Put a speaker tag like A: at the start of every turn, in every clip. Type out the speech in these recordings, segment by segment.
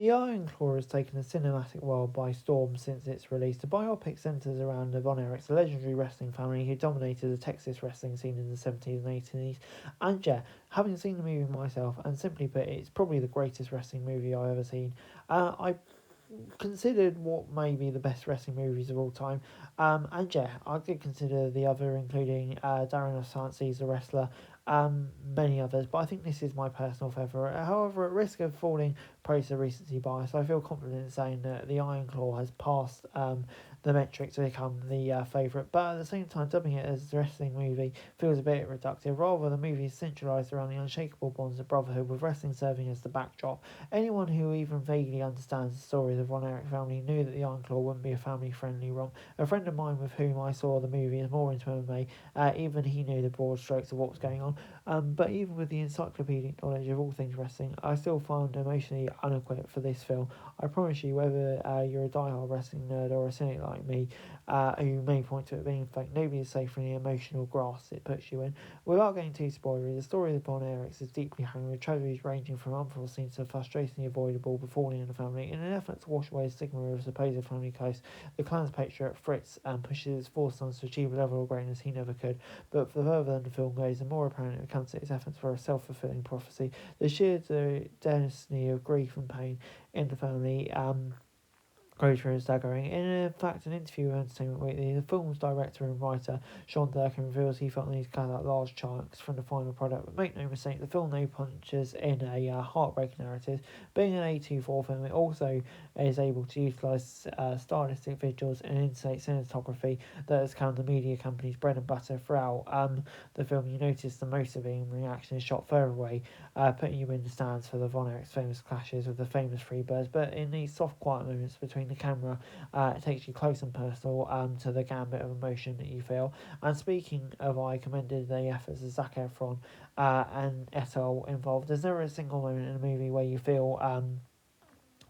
A: The Iron Claw has taken the cinematic world by storm since its release. The biopic centres around the Von Erichs, a legendary wrestling family who dominated the Texas wrestling scene in the 70s and 80s. And yeah, having seen the movie myself, and simply put, it's probably the greatest wrestling movie I've ever seen. I considered what may be the best wrestling movies of all time. And yeah, I did consider the other, including Darren Asante's The Wrestler, many others, but I think this is my personal favourite. However, at risk of falling prey to recency bias, I feel confident in saying that The Iron Claw has passed the metric to become the favourite, but at the same time, dubbing it as a wrestling movie feels a bit reductive. Rather, the movie is centralised around the unshakable bonds of brotherhood, with wrestling serving as the backdrop. Anyone who even vaguely understands the story of the Von Erich family knew that the Iron Claw wouldn't be a family-friendly romp. A friend of mine with whom I saw the movie is more into MMA. Even he knew the broad strokes of what was going on. But even with the encyclopedic knowledge of all things wrestling, I still found emotionally unequipped for this film. I promise you, whether you're a die-hard wrestling nerd or a cynic like me, who may point to it being fake, nobody is safe from the emotional grass it puts you in. Without getting too spoilery, the story of the Von Erichs is deeply hanging with tragedies ranging from unforeseen to frustratingly avoidable befalling in the family. In an effort to wash away the stigma of a supposed family curse, the clan's patriarch Fritz pushes his four sons to achieve a level of greatness he never could. But the further the film goes, the more apparent it becomes that its efforts were a self-fulfilling prophecy. The sheer destiny of grief and pain in the family Grocer is staggering. In fact, an interview with Entertainment Weekly, the film's director and writer, Sean Durkin, reveals he felt the need to cut out large chunks from the final product. But make no mistake, the film no punches in a heartbreaking narrative. Being an A24 film, it also is able to utilise stylistic visuals and insane cinematography that has become the media company's bread and butter throughout the film. You notice the motivating reaction is shot further away, putting you in the stands for the Von Erichs' famous clashes with the famous Freebirds. But in these soft, quiet moments between the camera, it takes you close and personal to the gambit of emotion that you feel. And speaking of, I commended the efforts of Zac Efron and Ethel involved. There's never a single moment in a movie where you feel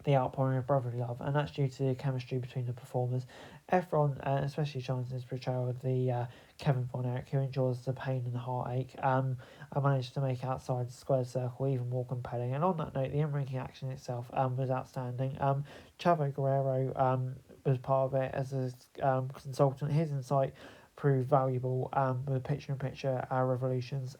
A: the outpouring of brotherly love, and that's due to the chemistry between the performers. Efron especially shines in his portrayal of the Kevin Von Erich, who endures the pain and the heartache, and managed to make outside the square circle even more compelling. And on that note, the in-ring action itself was outstanding. Chavo Guerrero was part of it as a consultant. His insight proved valuable with picture-in-picture revolutions.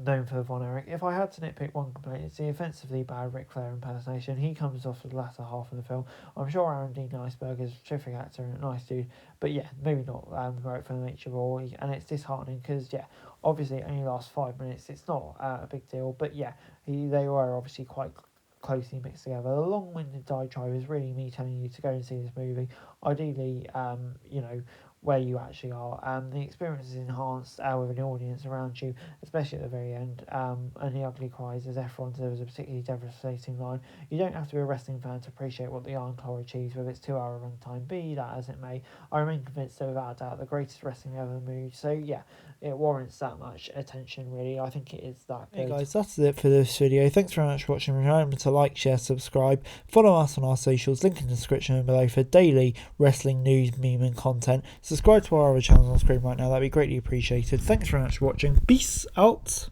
A: Known for Von Erich. If I had to nitpick one complaint, it's the offensively bad Ric Flair impersonation. He comes off the latter half of the film. I'm sure Aaron Dean Iceberg is a terrific actor and a nice dude, but yeah, maybe not great for the nature of all. And it's disheartening because, yeah, obviously it only lasts 5 minutes. It's not a big deal, but yeah, they were obviously quite closely mixed together. The long-winded diatribe is really me telling you to go and see this movie. Ideally, where you actually are. The experience is enhanced with an audience around you, especially at the very end. And the ugly cries as Efron delivers a particularly devastating line. You don't have to be a wrestling fan to appreciate what the Iron Claw achieves with its 2-hour runtime. Be that as it may, I remain convinced that without a doubt the greatest wrestling ever moved. So yeah, it warrants that much attention. Really, I think it is that good. Hey guys, that's it for this video. Thanks very much for watching. Remember to like, share, subscribe, follow us on our socials. Link in the description below for daily wrestling news, meme, and content. Subscribe to our other channels on screen right now. That'd be greatly appreciated. Thanks very much for watching. Peace out.